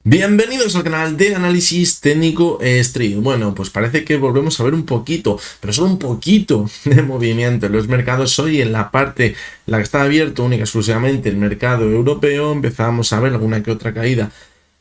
Bienvenidos al canal de análisis técnico Street. Bueno, pues parece que volvemos a ver un poquito, pero solo un poquito de movimiento en los mercados. Hoy en la parte en la que está abierto única y exclusivamente el mercado europeo empezamos a ver alguna que otra caída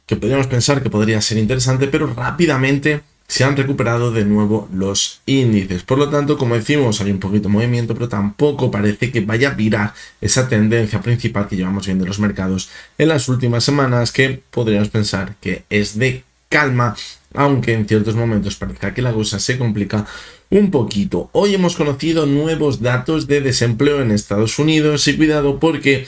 que podríamos pensar que podría ser interesante, pero rápidamente se han recuperado de nuevo los índices. Por lo tanto, como decimos, hay un poquito de movimiento, pero tampoco parece que vaya a virar esa tendencia principal que llevamos viendo en los mercados en las últimas semanas, que podríamos pensar que es de calma, aunque en ciertos momentos parezca que la cosa se complica un poquito. Hoy hemos conocido nuevos datos de desempleo en Estados Unidos y cuidado porque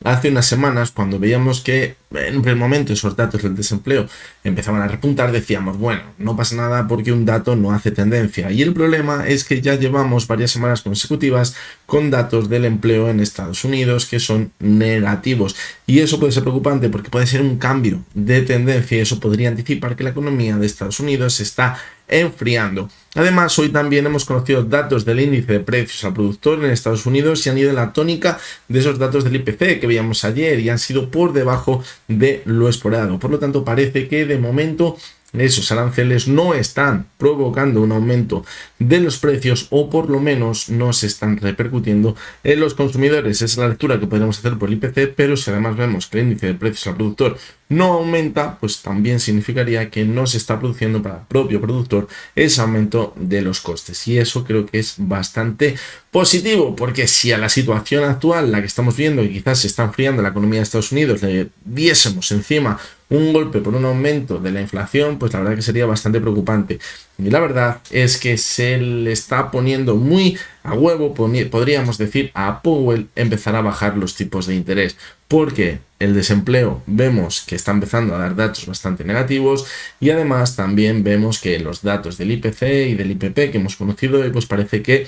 hace unas semanas, cuando veíamos que en un primer momento esos datos del desempleo empezaban a repuntar, decíamos, bueno, no pasa nada porque un dato no hace tendencia. Y el problema es que ya llevamos varias semanas consecutivas con datos del empleo en Estados Unidos que son negativos. Y eso puede ser preocupante porque puede ser un cambio de tendencia y eso podría anticipar que la economía de Estados Unidos se está enfriando. Además, hoy también hemos conocido datos del índice de precios al productor en Estados Unidos y han ido en la tónica de esos datos del IPC que veíamos ayer y han sido por debajo de lo esperado. Por lo tanto, parece que de momento esos aranceles no están provocando un aumento de los precios o por lo menos no se están repercutiendo en los consumidores. Esa es la lectura que podemos hacer por el IPC, pero si además vemos que el índice de precios al productor no aumenta, pues también significaría que no se está produciendo para el propio productor ese aumento de los costes. Y eso creo que es bastante positivo, porque si a la situación actual, la que estamos viendo, y quizás se está enfriando la economía de Estados Unidos, le diésemos encima un golpe por un aumento de la inflación, pues la verdad que sería bastante preocupante. Y la verdad es que se le está poniendo muy a huevo, podríamos decir, a Powell empezar a bajar los tipos de interés, porque el desempleo vemos que está empezando a dar datos bastante negativos y además también vemos que los datos del IPC y del IPP que hemos conocido pues parece que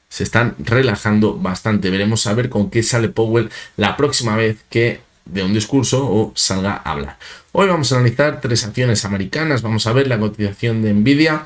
se están relajando bastante. Veremos a ver con qué sale Powell la próxima vez que de un discurso o salga a hablar. Hoy vamos a analizar tres acciones americanas. Vamos a ver la cotización de Nvidia,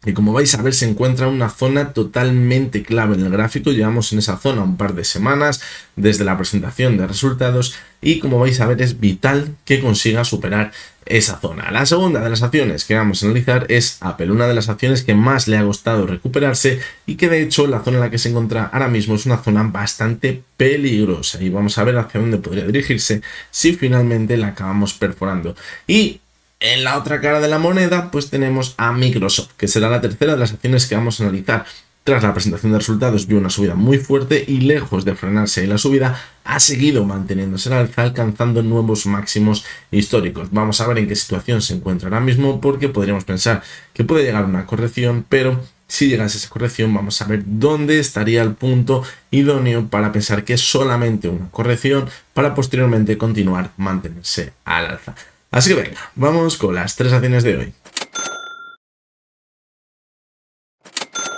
y como vais a ver se encuentra en una zona totalmente clave en el gráfico. Llevamos en esa zona un par de semanas desde la presentación de resultados y como vais a ver es vital que consiga superar esa zona. La segunda de las acciones que vamos a analizar es Apple, una de las acciones que más le ha costado recuperarse y que de hecho la zona en la que se encuentra ahora mismo es una zona bastante peligrosa y vamos a ver hacia dónde podría dirigirse si finalmente la acabamos perforando. Y en la otra cara de la moneda, pues tenemos a Microsoft, que será la tercera de las acciones que vamos a analizar. Tras la presentación de resultados vio una subida muy fuerte y lejos de frenarse ahí la subida, ha seguido manteniéndose al alza, alcanzando nuevos máximos históricos. Vamos a ver en qué situación se encuentra ahora mismo, porque podríamos pensar que puede llegar una corrección, pero si llegase esa corrección vamos a ver dónde estaría el punto idóneo para pensar que es solamente una corrección para posteriormente continuar mantenerse al alza. Así que venga, vamos con las tres acciones de hoy.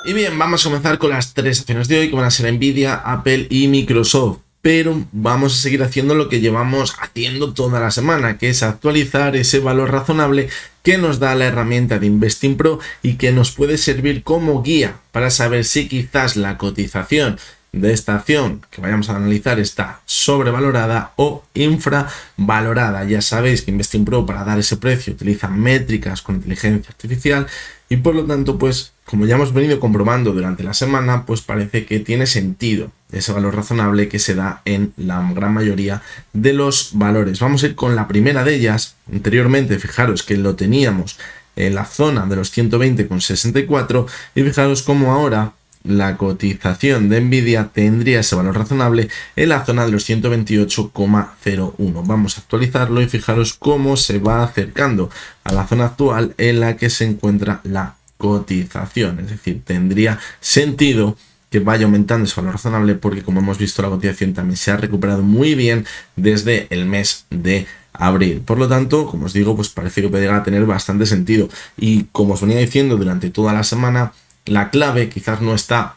Y bien, vamos a comenzar con las tres acciones de hoy, que van a ser Nvidia, Apple y Microsoft. Pero vamos a seguir haciendo lo que llevamos haciendo toda la semana, que es actualizar ese valor razonable que nos da la herramienta de Investing Pro y que nos puede servir como guía para saber si quizás la cotización de esta acción que vayamos a analizar está sobrevalorada o infravalorada. Ya sabéis que Investing Pro para dar ese precio utiliza métricas con inteligencia artificial y por lo tanto, pues como ya hemos venido comprobando durante la semana, pues parece que tiene sentido ese valor razonable que se da en la gran mayoría de los valores. Vamos a ir con la primera de ellas. Anteriormente, fijaros que lo teníamos en la zona de los 120,64 y fijaros cómo ahora la cotización de Nvidia tendría ese valor razonable en la zona de los 128,01. Vamos a actualizarlo y fijaros cómo se va acercando a la zona actual en la que se encuentra la cotización. Es decir, tendría sentido que vaya aumentando ese valor razonable porque, como hemos visto, la cotización también se ha recuperado muy bien desde el mes de abril. Por lo tanto, como os digo, pues parece que puede llegar a tener bastante sentido. Y como os venía diciendo durante toda la semana, la clave quizás no está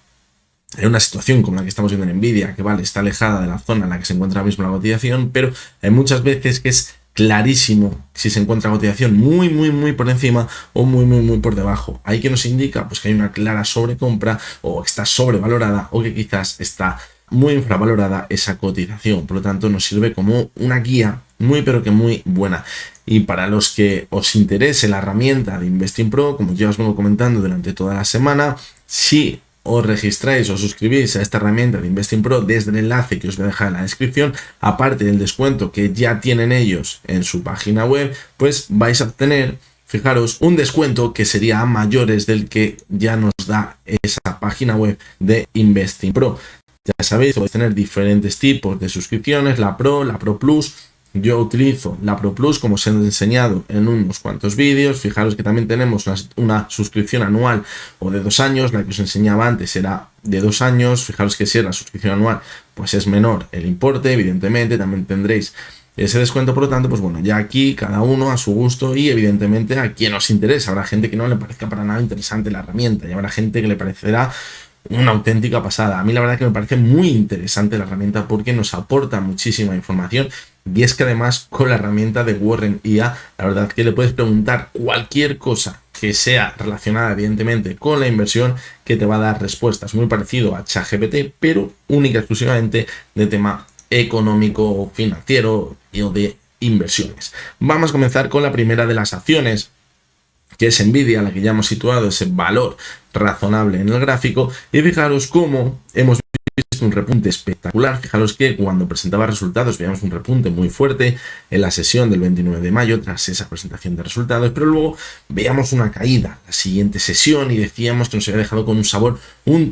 en una situación como la que estamos viendo en Nvidia, que vale, está alejada de la zona en la que se encuentra ahora mismo la cotización, pero hay muchas veces que es clarísimo si se encuentra cotización muy por encima o muy por debajo. Ahí que nos indica pues que hay una clara sobrecompra o está sobrevalorada o que quizás está muy infravalorada esa cotización, por lo tanto nos sirve como una guía muy pero que muy buena. Y para los que os interese la herramienta de Investing Pro, como ya os vengo comentando durante toda la semana, si os registráis o suscribís a esta herramienta de Investing Pro desde el enlace que os voy a dejar en la descripción, aparte del descuento que ya tienen ellos en su página web, pues vais a obtener, fijaros, un descuento que sería a mayores del que ya nos da esa página web de Investing Pro. Ya sabéis, podéis tener diferentes tipos de suscripciones, la Pro Plus. Yo utilizo la Pro Plus, como os he enseñado en unos cuantos vídeos. Fijaros que también tenemos una suscripción anual o de 2 años. La que os enseñaba antes era de 2 años. Fijaros que si es la suscripción anual, pues es menor el importe, evidentemente. También tendréis ese descuento, por lo tanto, pues bueno, ya aquí cada uno a su gusto y evidentemente a quien os interesa. Habrá gente que no le parezca para nada interesante la herramienta y habrá gente que le parecerá una auténtica pasada. A mí la verdad que me parece muy interesante la herramienta porque nos aporta muchísima información, y es que además con la herramienta de Warren IA, la verdad que le puedes preguntar cualquier cosa que sea relacionada evidentemente con la inversión, que te va a dar respuestas, muy parecido a ChatGPT, pero única y exclusivamente de tema económico, financiero o de inversiones. Vamos a comenzar con la primera de las acciones, que es Nvidia, la que ya hemos situado ese valor razonable en el gráfico, y fijaros cómo hemos visto un repunte espectacular. Fijaros que cuando presentaba resultados veíamos un repunte muy fuerte en la sesión del 29 de mayo tras esa presentación de resultados, pero luego veíamos una caída la siguiente sesión y decíamos que nos había dejado con un sabor un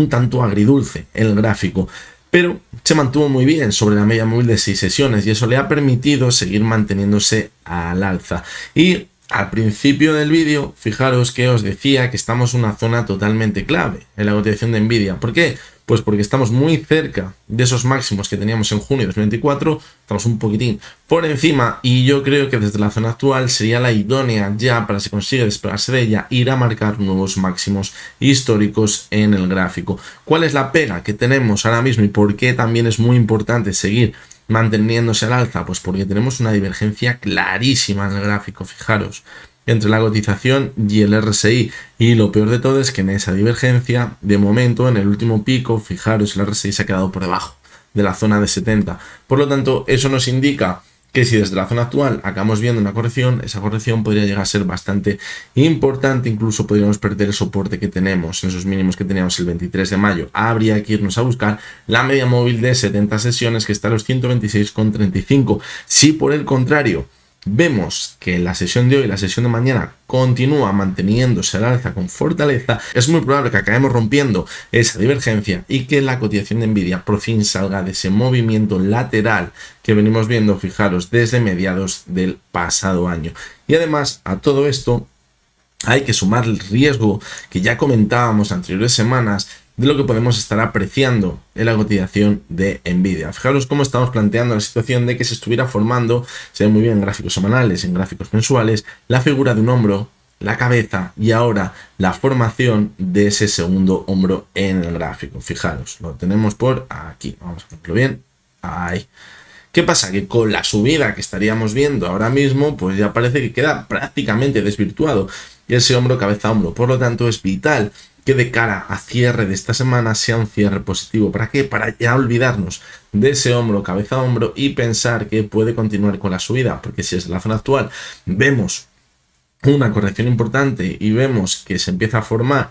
tanto agridulce en el gráfico, pero se mantuvo muy bien sobre la media móvil de 6 sesiones y eso le ha permitido seguir manteniéndose al alza. Y al principio del vídeo, fijaros que os decía que estamos en una zona totalmente clave en la cotización de Nvidia. ¿Por qué? Pues porque estamos muy cerca de esos máximos que teníamos en junio de 2024, estamos un poquitín por encima y yo creo que desde la zona actual sería la idónea ya para si consigue despegarse de ella, ir a marcar nuevos máximos históricos en el gráfico. ¿Cuál es la pega que tenemos ahora mismo y por qué también es muy importante seguir manteniéndose al alza? Pues porque tenemos una divergencia clarísima en el gráfico, fijaros, entre la cotización y el RSI, y lo peor de todo es que en esa divergencia, de momento, en el último pico, fijaros, el RSI se ha quedado por debajo de la zona de 70, por lo tanto, eso nos indica que si desde la zona actual acabamos viendo una corrección, esa corrección podría llegar a ser bastante importante, incluso podríamos perder el soporte que tenemos en esos mínimos que teníamos el 23 de mayo. Habría que irnos a buscar la media móvil de 70 sesiones que está a los 126,35. Si por el contrario vemos que la sesión de hoy, la sesión de mañana, continúa manteniéndose al alza con fortaleza, es muy probable que acabemos rompiendo esa divergencia y que la cotización de Nvidia por fin salga de ese movimiento lateral que venimos viendo, fijaros, desde mediados del pasado año. Y además, a todo esto hay que sumar el riesgo que ya comentábamos anteriores semanas de lo que podemos estar apreciando en la cotización de Nvidia. Fijaros cómo estamos planteando la situación de que se estuviera formando, se ve muy bien en gráficos semanales, en gráficos mensuales, la figura de un hombro, la cabeza y ahora la formación de ese segundo hombro en el gráfico. Fijaros, lo tenemos por aquí, vamos a verlo bien, ahí. ¿Qué pasa? Que con la subida que estaríamos viendo ahora mismo, pues ya parece que queda prácticamente desvirtuado ese hombro, cabeza, hombro. Por lo tanto, es vital que de cara a cierre de esta semana sea un cierre positivo. ¿Para qué? Para ya olvidarnos de ese hombro, cabeza, hombro y pensar que puede continuar con la subida. Porque si es la zona actual vemos una corrección importante y vemos que se empieza a formar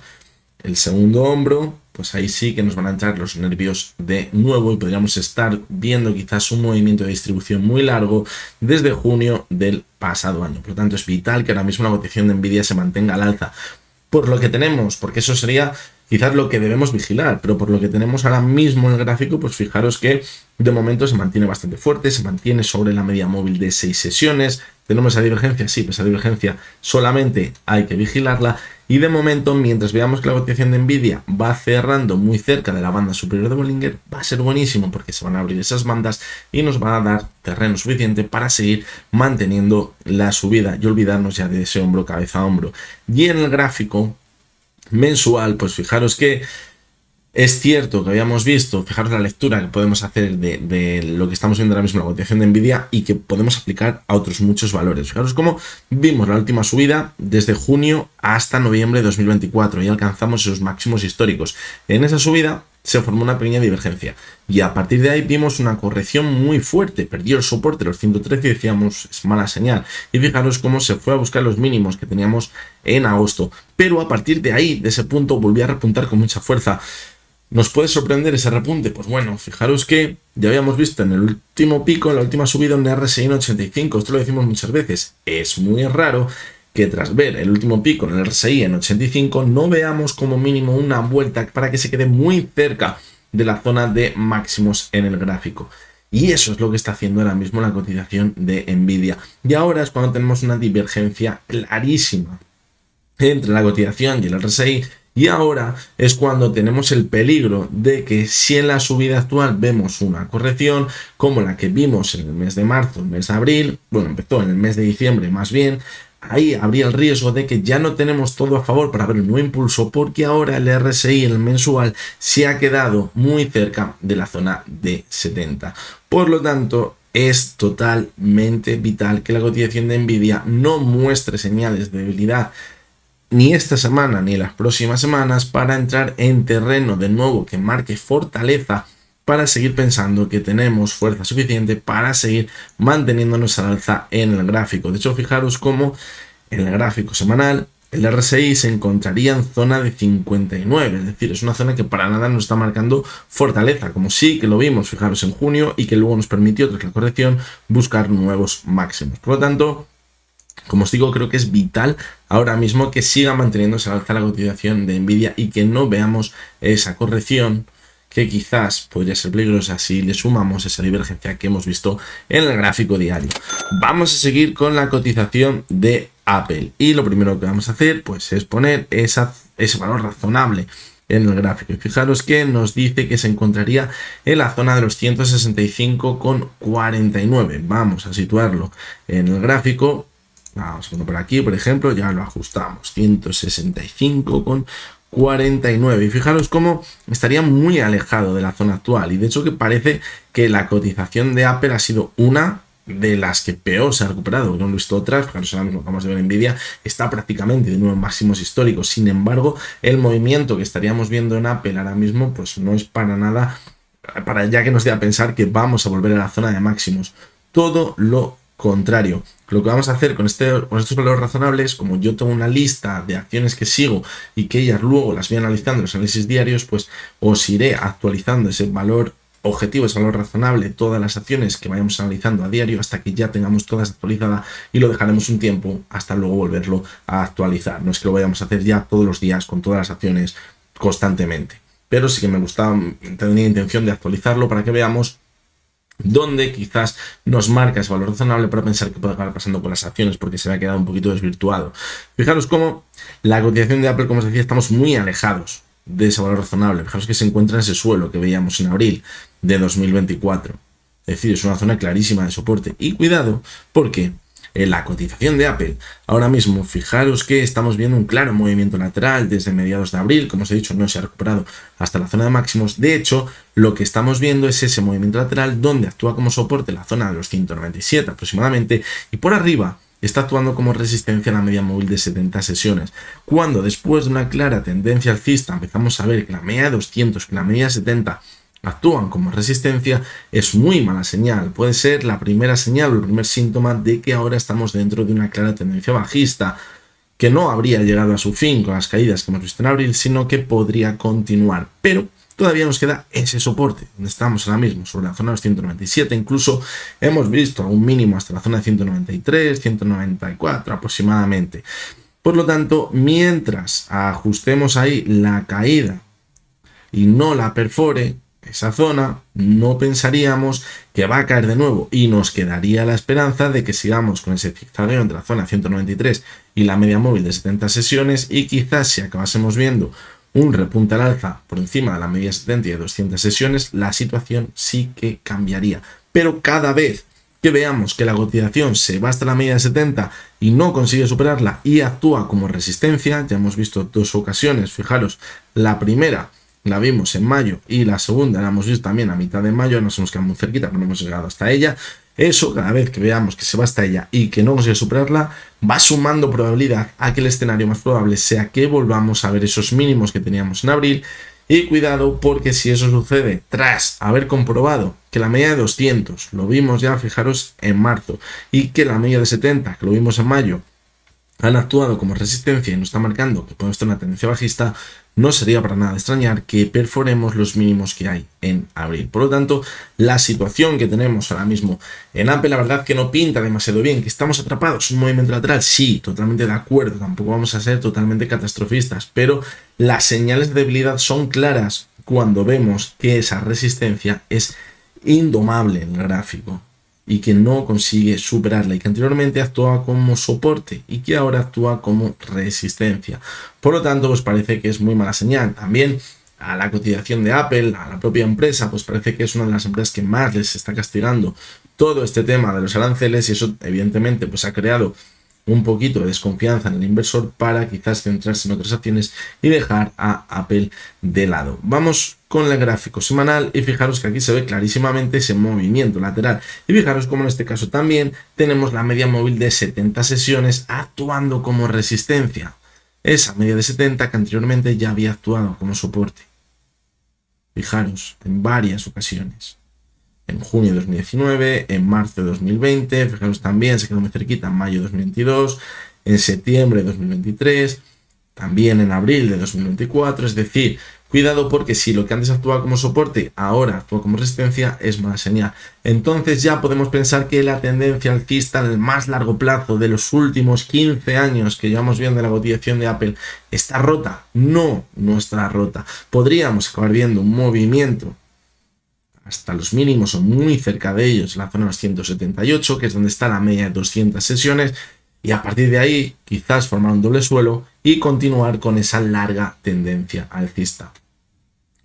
el segundo hombro, pues ahí sí que nos van a entrar los nervios de nuevo y podríamos estar viendo quizás un movimiento de distribución muy largo desde junio del pasado año. Por lo tanto, es vital que ahora mismo la cotización de Nvidia se mantenga al alza. Por lo que tenemos, porque eso sería quizás lo que debemos vigilar, pero por lo que tenemos ahora mismo en el gráfico, pues fijaros que de momento se mantiene bastante fuerte, se mantiene sobre la media móvil de 6 sesiones. ¿Tenemos esa divergencia? Sí, pues esa divergencia solamente hay que vigilarla. Y de momento, mientras veamos que la cotización de Nvidia va cerrando muy cerca de la banda superior de Bollinger, va a ser buenísimo porque se van a abrir esas bandas y nos van a dar terreno suficiente para seguir manteniendo la subida y olvidarnos ya de ese hombro, cabeza a hombro. Y en el gráfico mensual, pues fijaros que es cierto que habíamos visto, fijaros la lectura que podemos hacer de lo que estamos viendo ahora mismo en la cotización de Nvidia y que podemos aplicar a otros muchos valores. Fijaros cómo vimos la última subida desde junio hasta noviembre de 2024 y alcanzamos esos máximos históricos. En esa subida se formó una pequeña divergencia. Y a partir de ahí vimos una corrección muy fuerte. Perdió el soporte de los 113 y decíamos, es mala señal. Y fijaros cómo se fue a buscar los mínimos que teníamos en agosto. Pero a partir de ahí, de ese punto, volvió a repuntar con mucha fuerza. ¿Nos puede sorprender ese repunte? Pues bueno, fijaros que ya habíamos visto en el último pico, en la última subida, un RSI en 85. Esto lo decimos muchas veces. Es muy raro que tras ver el último pico en el RSI en 85 no veamos como mínimo una vuelta para que se quede muy cerca de la zona de máximos en el gráfico. Y eso es lo que está haciendo ahora mismo la cotización de Nvidia. Y ahora es cuando tenemos una divergencia clarísima entre la cotización y el RSI. Y ahora es cuando tenemos el peligro de que si en la subida actual vemos una corrección como la que vimos en el mes de marzo, el mes de abril, bueno, empezó en el mes de diciembre más bien, ahí habría el riesgo de que ya no tenemos todo a favor para ver un nuevo impulso, porque ahora el RSI, el mensual, se ha quedado muy cerca de la zona de 70. Por lo tanto, es totalmente vital que la cotización de Nvidia no muestre señales de debilidad ni esta semana ni las próximas semanas para entrar en terreno de nuevo que marque fortaleza para seguir pensando que tenemos fuerza suficiente para seguir manteniéndonos al alza en el gráfico. De hecho, fijaros cómo en el gráfico semanal el RSI se encontraría en zona de 59, es decir, es una zona que para nada nos está marcando fortaleza, como sí que lo vimos, fijaros, en junio, y que luego nos permitió, tras la corrección, buscar nuevos máximos. Por lo tanto, como os digo, creo que es vital ahora mismo que siga manteniéndose al alza la cotización de Nvidia y que no veamos esa corrección que quizás podría ser peligrosa si le sumamos esa divergencia que hemos visto en el gráfico diario. Vamos a seguir con la cotización de Apple y lo primero que vamos a hacer pues es poner ese valor razonable en el gráfico. Y fijaros que nos dice que se encontraría en la zona de los 165,49. Vamos a situarlo en el gráfico. Vamos a poner por aquí, por ejemplo, ya lo ajustamos, 165,49. Y fijaros cómo estaría muy alejado de la zona actual. Y de hecho que parece que la cotización de Apple ha sido una de las que peor se ha recuperado. No hemos visto otras, fijaros ahora mismo acabamos de ver Nvidia, está prácticamente de nuevo en máximos históricos. Sin embargo, el movimiento que estaríamos viendo en Apple ahora mismo, pues no es para nada, para ya que nos dé a pensar que vamos a volver a la zona de máximos. Todo lo contrario. Lo que vamos a hacer con estos valores razonables, como yo tengo una lista de acciones que sigo y que ellas luego las voy analizando en los análisis diarios, pues os iré actualizando ese valor objetivo, ese valor razonable, todas las acciones que vayamos analizando a diario hasta que ya tengamos todas actualizadas y lo dejaremos un tiempo hasta luego volverlo a actualizar. No es que lo vayamos a hacer ya todos los días con todas las acciones constantemente, pero sí que me gustaba, tenía intención de actualizarlo para que veamos donde quizás nos marca ese valor razonable para pensar que puede acabar pasando con las acciones porque se me ha quedado un poquito desvirtuado. Fijaros cómo la cotización de Apple, como os decía, estamos muy alejados de ese valor razonable. Fijaros que se encuentra en ese suelo que veíamos en abril de 2024. Es decir, es una zona clarísima de soporte. Y cuidado, porque en la cotización de Apple, ahora mismo, fijaros que estamos viendo un claro movimiento lateral desde mediados de abril. Como os he dicho, no se ha recuperado hasta la zona de máximos. De hecho, lo que estamos viendo es ese movimiento lateral donde actúa como soporte la zona de los 197 aproximadamente, y por arriba está actuando como resistencia a la media móvil de 70 sesiones. Cuando después de una clara tendencia alcista empezamos a ver que la media de 200, que la media de 70 actúan como resistencia, es muy mala señal. Puede ser la primera señal o el primer síntoma de que ahora estamos dentro de una clara tendencia bajista que no habría llegado a su fin con las caídas que hemos visto en abril, sino que podría continuar. Pero todavía nos queda ese soporte, donde estamos ahora mismo, sobre la zona de los 197, incluso hemos visto un mínimo hasta la zona de 193, 194 aproximadamente. Por lo tanto, mientras ajustemos ahí la caída y no la perfore, esa zona, no pensaríamos que va a caer de nuevo y nos quedaría la esperanza de que sigamos con ese zigzagueo entre la zona 193 y la media móvil de 70 sesiones, y quizás si acabásemos viendo un repunte al alza por encima de la media 70 y de 200 sesiones, la situación sí que cambiaría. Pero cada vez que veamos que la cotización se va hasta la media de 70 y no consigue superarla y actúa como resistencia, ya hemos visto dos ocasiones, fijaros, la primera la vimos en mayo y la segunda la hemos visto también a mitad de mayo, nos hemos quedado muy cerquita, pero no hemos llegado hasta ella. Eso, cada vez que veamos que se va hasta ella y que no consigue superarla, va sumando probabilidad a que el escenario más probable sea que volvamos a ver esos mínimos que teníamos en abril Y cuidado, porque si eso sucede tras haber comprobado que la media de 200, lo vimos ya, fijaros, en marzo, y que la media de 70, que lo vimos en mayo, han actuado como resistencia y nos está marcando que podemos tener una tendencia bajista, no sería para nada de extrañar que perforemos los mínimos que hay en abril. Por lo tanto, la situación que tenemos ahora mismo en Apple, la verdad que no pinta demasiado bien. ¿Que estamos atrapados en un movimiento lateral? Sí, totalmente de acuerdo. Tampoco vamos a ser totalmente catastrofistas, pero las señales de debilidad son claras cuando vemos que esa resistencia es indomable en el gráfico y que no consigue superarla, y que anteriormente actuaba como soporte y que ahora actúa como resistencia. Por lo tanto, pues parece que es muy mala señal. También a la cotización de Apple, a la propia empresa, pues parece que es una de las empresas que más les está castigando todo este tema de los aranceles, y eso evidentemente pues ha creado un poquito de desconfianza en el inversor para quizás centrarse en otras acciones y dejar a Apple de lado. Vamos con el gráfico semanal y fijaros que aquí se ve clarísimamente ese movimiento lateral, y fijaros como en este caso también tenemos la media móvil de 70 sesiones actuando como resistencia, esa media de 70 que anteriormente ya había actuado como soporte. Fijaros, en varias ocasiones. En junio de 2019, en marzo de 2020, fijaros también, se quedó muy cerquita en mayo de 2022, en septiembre de 2023, también en abril de 2024, es decir, cuidado, porque si lo que antes actuaba como soporte ahora actúa como resistencia, es mala señal. Entonces ya podemos pensar que la tendencia alcista en el más largo plazo de los últimos 15 años que llevamos viendo en la cotización de Apple está rota. No, no está rota. Podríamos acabar viendo un movimiento hasta los mínimos o muy cerca de ellos, la zona de los 178, que es donde está la media de 200 sesiones, y a partir de ahí quizás formar un doble suelo y continuar con esa larga tendencia alcista.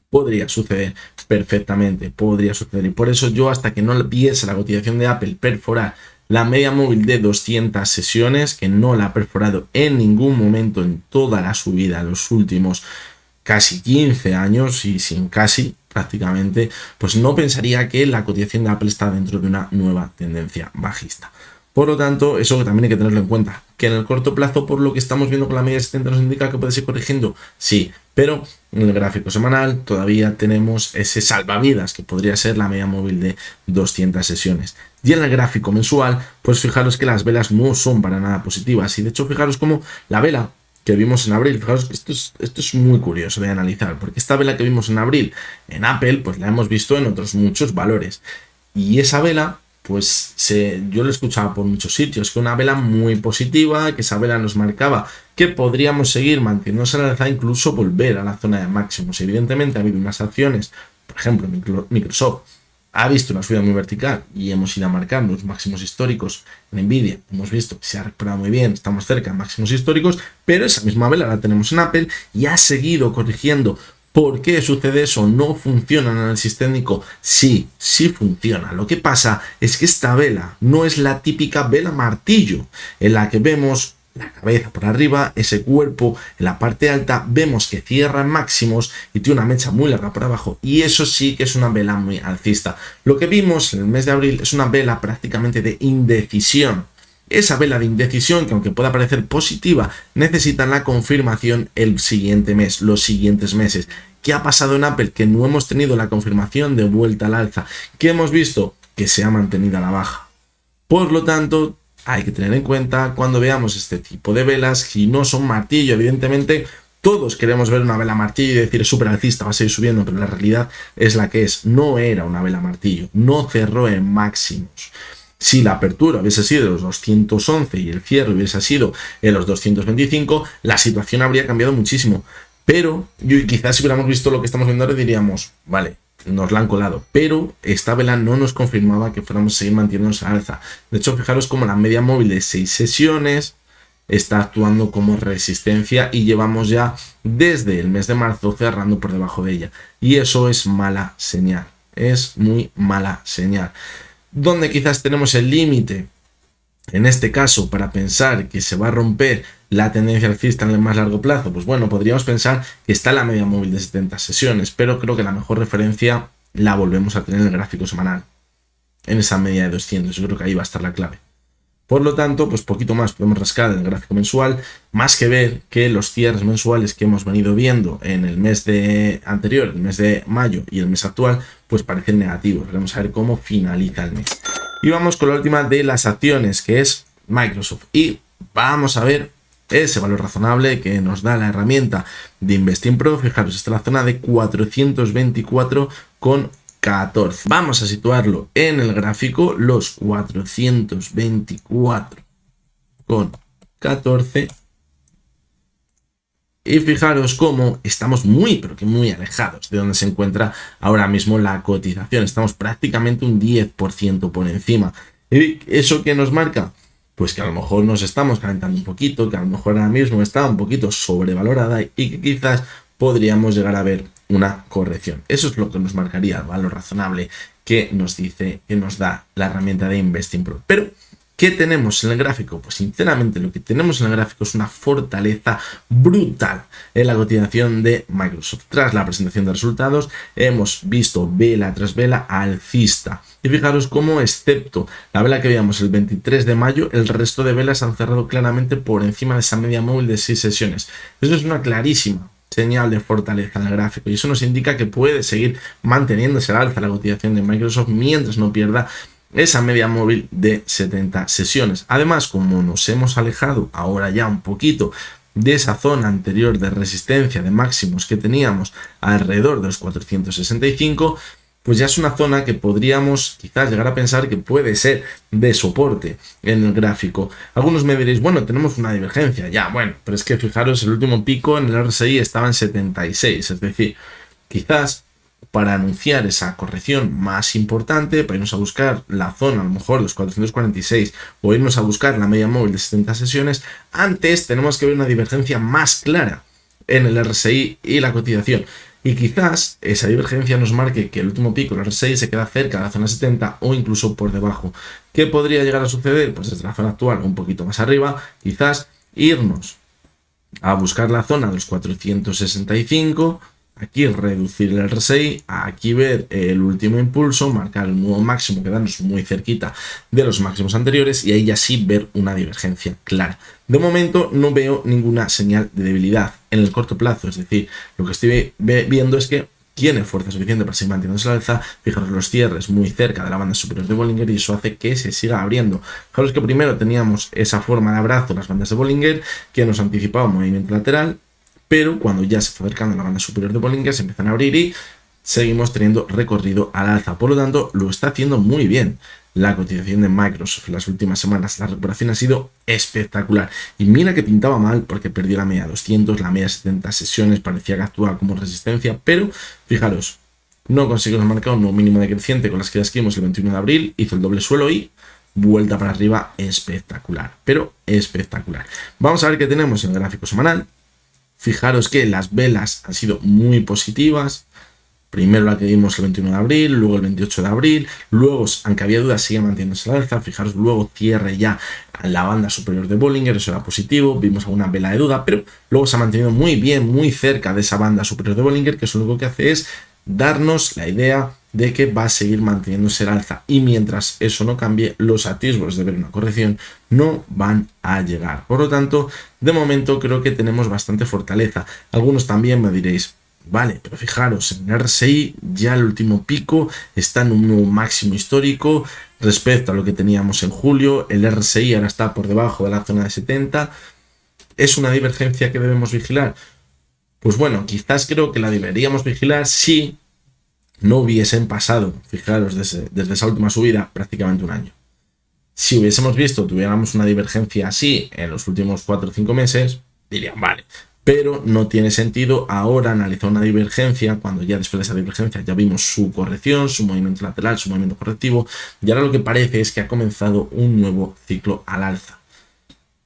Podría suceder perfectamente, podría suceder, y por eso yo, hasta que no viese la cotización de Apple perforar la media móvil de 200 sesiones, que no la ha perforado en ningún momento en toda la subida de los últimos casi 15 años, y sin casi prácticamente, pues no pensaría que la cotización de Apple está dentro de una nueva tendencia bajista. Por lo tanto, eso también hay que tenerlo en cuenta, que en el corto plazo, por lo que estamos viendo con la media de 70, nos indica que puede seguir corrigiendo, sí, pero en el gráfico semanal todavía tenemos ese salvavidas que podría ser la media móvil de 200 sesiones. Y en el gráfico mensual, pues fijaros que las velas no son para nada positivas, y de hecho fijaros como la vela que vimos en abril, fijaros que esto es muy curioso de analizar, porque esta vela que vimos en abril en Apple, pues la hemos visto en otros muchos valores, y esa vela, pues yo lo escuchaba por muchos sitios, que una vela muy positiva, que esa vela nos marcaba que podríamos seguir manteniéndose en la alza, incluso volver a la zona de máximos. Evidentemente ha habido unas acciones, por ejemplo Microsoft ha visto una subida muy vertical y hemos ido marcando los máximos históricos. En Nvidia hemos visto que se ha recuperado muy bien, estamos cerca de máximos históricos, pero esa misma vela la tenemos en Apple y ha seguido corrigiendo. ¿Por qué sucede eso? ¿No funciona el análisis técnico? Sí, sí funciona. Lo que pasa es que esta vela no es la típica vela martillo, en la que vemos la cabeza por arriba, ese cuerpo en la parte alta, vemos que cierra en máximos y tiene una mecha muy larga por abajo, y eso sí que es una vela muy alcista. Lo que vimos en el mes de abril es una vela prácticamente de indecisión. Esa vela de indecisión, que aunque pueda parecer positiva, necesita la confirmación el siguiente mes, los siguientes meses. ¿Qué ha pasado en Apple? Que no hemos tenido la confirmación de vuelta al alza. ¿Qué hemos visto? Que se ha mantenido a la baja. Por lo tanto, hay que tener en cuenta cuando veamos este tipo de velas, si no son martillo, evidentemente todos queremos ver una vela martillo y decir es súper alcista, va a seguir subiendo, pero la realidad es la que es. No era una vela martillo, no cerró en máximos. Si la apertura hubiese sido de los 211 y el cierre hubiese sido en los 225, la situación habría cambiado muchísimo. Pero quizás si hubiéramos visto lo que estamos viendo ahora diríamos, vale, nos la han colado, pero esta vela no nos confirmaba que fuéramos a seguir manteniéndonos al alza. De hecho, fijaros como la media móvil de 6 sesiones está actuando como resistencia y llevamos ya desde el mes de marzo cerrando por debajo de ella. Y eso es mala señal, es muy mala señal. Donde quizás tenemos el límite, en este caso, para pensar que se va a romper la tendencia alcista en el más largo plazo, pues bueno, podríamos pensar que está la media móvil de 70 sesiones, pero creo que la mejor referencia la volvemos a tener en el gráfico semanal, en esa media de 200, yo creo que ahí va a estar la clave. Por lo tanto, pues poquito más podemos rascar en el gráfico mensual, más que ver que los cierres mensuales que hemos venido viendo en el mes anterior, el mes de mayo y el mes actual, pues parecen negativos. Vamos a ver cómo finaliza el mes. Y vamos con la última de las acciones, que es Microsoft. Y vamos a ver ese valor razonable que nos da la herramienta de Investing Pro. Fijaros, está en la zona de 424,14. Vamos a situarlo en el gráfico, los 424,14. Y fijaros cómo estamos muy, pero que muy alejados de donde se encuentra ahora mismo la cotización. Estamos prácticamente un 10% por encima. ¿Y eso qué nos marca? Pues que a lo mejor nos estamos calentando un poquito, que a lo mejor ahora mismo está un poquito sobrevalorada y que quizás podríamos llegar a ver una corrección. Eso es lo que nos marcaría el valor razonable que nos dice, que nos da la herramienta de Investing Pro. Pero ¿qué tenemos en el gráfico? Pues sinceramente lo que tenemos en el gráfico es una fortaleza brutal en la cotización de Microsoft. Tras la presentación de resultados hemos visto vela tras vela alcista. Y fijaros cómo, excepto la vela que veíamos el 23 de mayo, el resto de velas han cerrado claramente por encima de esa media móvil de 6 sesiones. Eso es una clarísima señal de fortaleza en el gráfico y eso nos indica que puede seguir manteniéndose al alza la cotización de Microsoft mientras no pierda esa media móvil de 70 sesiones. Además, como nos hemos alejado ahora ya un poquito de esa zona anterior de resistencia de máximos que teníamos alrededor de los 465, pues ya es una zona que podríamos quizás llegar a pensar que puede ser de soporte en el gráfico. Algunos me diréis, bueno, tenemos una divergencia, ya, bueno, pero es que fijaros, el último pico en el RSI estaba en 76, es decir, quizás para anunciar esa corrección más importante, para irnos a buscar la zona, a lo mejor los 446, o irnos a buscar la media móvil de 70 sesiones, antes tenemos que ver una divergencia más clara en el RSI y la cotización. Y quizás esa divergencia nos marque que el último pico, el RSI, se queda cerca de la zona 70 o incluso por debajo. ¿Qué podría llegar a suceder? Pues desde la zona actual un poquito más arriba, quizás irnos a buscar la zona de los 465, aquí reducir el RSI, aquí ver el último impulso, marcar el nuevo máximo, quedarnos muy cerquita de los máximos anteriores y ahí ya sí ver una divergencia clara. De momento no veo ninguna señal de debilidad en el corto plazo, es decir, lo que estoy viendo es que tiene fuerza suficiente para seguir manteniéndose al alza. Fijaros los cierres muy cerca de la banda superior de Bollinger y eso hace que se siga abriendo. Fijaros que primero teníamos esa forma de abrazo, las bandas de Bollinger, que nos anticipaba un movimiento lateral, pero cuando ya se fue acercando a la banda superior de Bollinger se empiezan a abrir y seguimos teniendo recorrido al alza. Por lo tanto, lo está haciendo muy bien la cotización de Microsoft en las últimas semanas. La recuperación ha sido espectacular. Y mira que pintaba mal porque perdió la media 200, la media 70 sesiones, parecía que actuaba como resistencia, pero fijaros, no consiguió marcar un nuevo mínimo decreciente con las que vimos el 21 de abril, hizo el doble suelo y vuelta para arriba espectacular, pero espectacular. Vamos a ver qué tenemos en el gráfico semanal. Fijaros que las velas han sido muy positivas. Primero la que vimos el 21 de abril, luego el 28 de abril, luego, aunque había dudas, sigue manteniéndose al alza. Fijaros, luego cierre ya en la banda superior de Bollinger, eso era positivo, vimos alguna vela de duda, pero luego se ha mantenido muy bien, muy cerca de esa banda superior de Bollinger, que eso lo único que hace es darnos la idea de que va a seguir manteniéndose al alza. Y mientras eso no cambie, los atisbos de ver una corrección no van a llegar. Por lo tanto, de momento creo que tenemos bastante fortaleza. Algunos también me diréis, vale, pero fijaros, en el RSI ya el último pico está en un nuevo máximo histórico respecto a lo que teníamos en julio. El RSI ahora está por debajo de la zona de 70. ¿Es una divergencia que debemos vigilar? Pues bueno, quizás creo que la deberíamos vigilar si no hubiesen pasado, fijaros, desde esa última subida prácticamente un año. Si hubiésemos visto, tuviéramos una divergencia así en los últimos 4 o 5 meses, dirían, vale, pero no tiene sentido ahora analizar una divergencia cuando ya después de esa divergencia ya vimos su corrección, su movimiento lateral, su movimiento correctivo, y ahora lo que parece es que ha comenzado un nuevo ciclo al alza,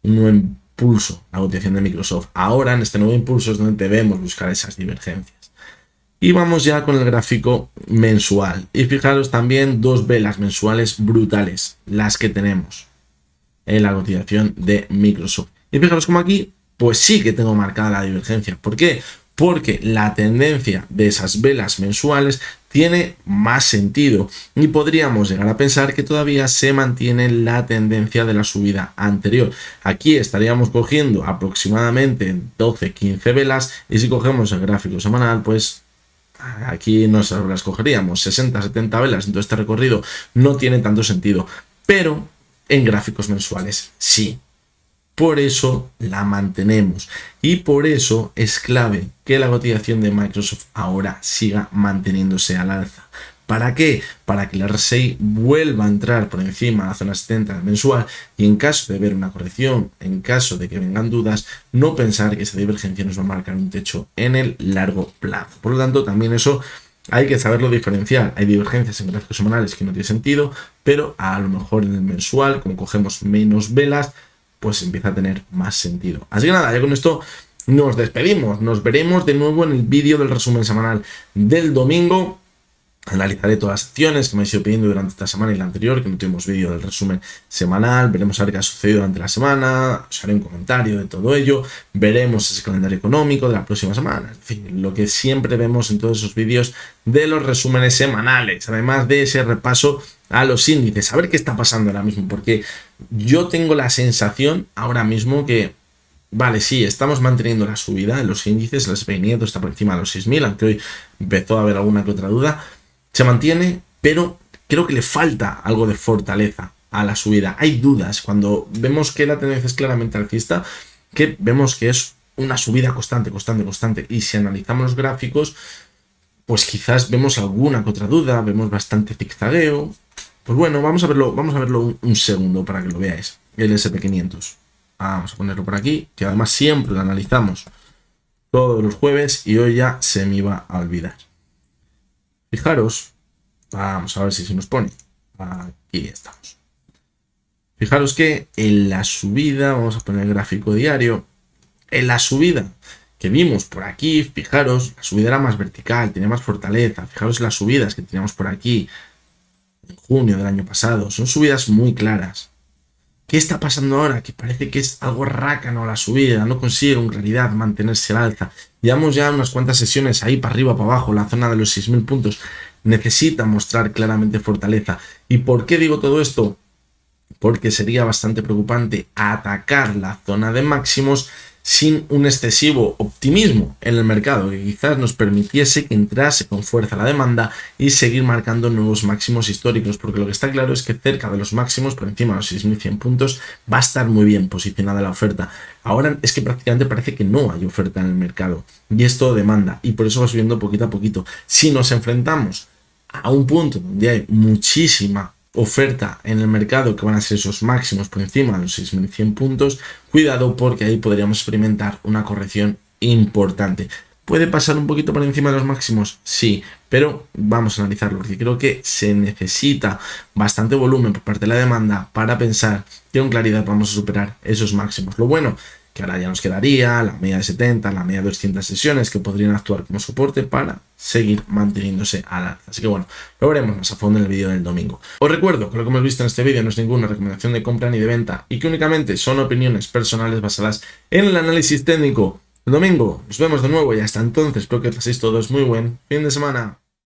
un nuevo impulso, la cotización de Microsoft. Ahora en este nuevo impulso es donde debemos buscar esas divergencias. Y vamos ya con el gráfico mensual. Y fijaros también dos velas mensuales brutales, las que tenemos en la cotización de Microsoft. Y fijaros como aquí, pues sí que tengo marcada la divergencia. ¿Por qué? Porque la tendencia de esas velas mensuales tiene más sentido y podríamos llegar a pensar que todavía se mantiene la tendencia de la subida anterior. Aquí estaríamos cogiendo aproximadamente 12-15 velas y si cogemos el gráfico semanal, pues aquí nos las cogeríamos 60-70 velas, entonces este recorrido no tiene tanto sentido, pero en gráficos mensuales sí. Por eso la mantenemos y por eso es clave que la cotización de Microsoft ahora siga manteniéndose al alza. ¿Para qué? Para que el RSI vuelva a entrar por encima de la zona 70 mensual y en caso de ver una corrección, en caso de que vengan dudas, no pensar que esa divergencia nos va a marcar un techo en el largo plazo. Por lo tanto, también eso hay que saberlo diferenciar. Hay divergencias en gráficos semanales que no tiene sentido, pero a lo mejor en el mensual, como cogemos menos velas, pues empieza a tener más sentido. Así que nada, ya con esto nos despedimos. Nos veremos de nuevo en el vídeo del resumen semanal del domingo. Analizaré todas las acciones que me habéis ido pidiendo durante esta semana y la anterior, que no tuvimos vídeo del resumen semanal. Veremos a ver qué ha sucedido durante la semana. Os haré un comentario de todo ello. Veremos ese calendario económico de la próxima semana. En fin, lo que siempre vemos en todos esos vídeos de los resúmenes semanales. Además de ese repaso a los índices. A ver qué está pasando ahora mismo. Porque yo tengo la sensación ahora mismo que vale, sí, estamos manteniendo la subida en los índices, el S&P 500 está por encima de los 6.000, aunque hoy empezó a haber alguna que otra duda. Se mantiene, pero creo que le falta algo de fortaleza a la subida. Hay dudas cuando vemos que la tendencia es claramente alcista, que vemos que es una subida constante. Y si analizamos los gráficos, pues quizás vemos alguna que otra duda, vemos bastante zigzagueo. Pues bueno, vamos a verlo un segundo para que lo veáis. El S&P 500. Vamos a ponerlo por aquí, que además siempre lo analizamos todos los jueves y hoy ya se me iba a olvidar. Fijaros, vamos a ver si se nos pone. Aquí estamos. Fijaros que en la subida, vamos a poner el gráfico diario, en la subida que vimos por aquí, fijaros, la subida era más vertical, tenía más fortaleza. Fijaros las subidas que teníamos por aquí en junio del año pasado, son subidas muy claras. ¿Qué está pasando ahora? Que parece que es algo rácano la subida, no consigue en realidad mantenerse al alza. Llevamos ya unas cuantas sesiones ahí para arriba, para abajo, la zona de los 6.000 puntos. Necesita mostrar claramente fortaleza. ¿Y por qué digo todo esto? Porque sería bastante preocupante atacar la zona de máximos sin un excesivo optimismo en el mercado, que quizás nos permitiese que entrase con fuerza la demanda y seguir marcando nuevos máximos históricos, porque lo que está claro es que cerca de los máximos, por encima de los 6.100 puntos, va a estar muy bien posicionada la oferta. Ahora es que prácticamente parece que no hay oferta en el mercado, y esto demanda, y por eso va subiendo poquito a poquito. Si nos enfrentamos a un punto donde hay muchísima oferta en el mercado, que van a ser esos máximos por encima de los 6.100 puntos, cuidado porque ahí podríamos experimentar una corrección importante. ¿Puede pasar un poquito por encima de los máximos? Sí, pero vamos a analizarlo porque creo que se necesita bastante volumen por parte de la demanda para pensar que con claridad vamos a superar esos máximos. Lo bueno, que ahora ya nos quedaría la media de 70, la media de 200 sesiones que podrían actuar como soporte para seguir manteniéndose al alza. Así que bueno, lo veremos más a fondo en el vídeo del domingo. Os recuerdo que lo que hemos visto en este vídeo no es ninguna recomendación de compra ni de venta y que únicamente son opiniones personales basadas en el análisis técnico. El domingo nos vemos de nuevo y hasta entonces espero que paséis todos muy buen fin de semana.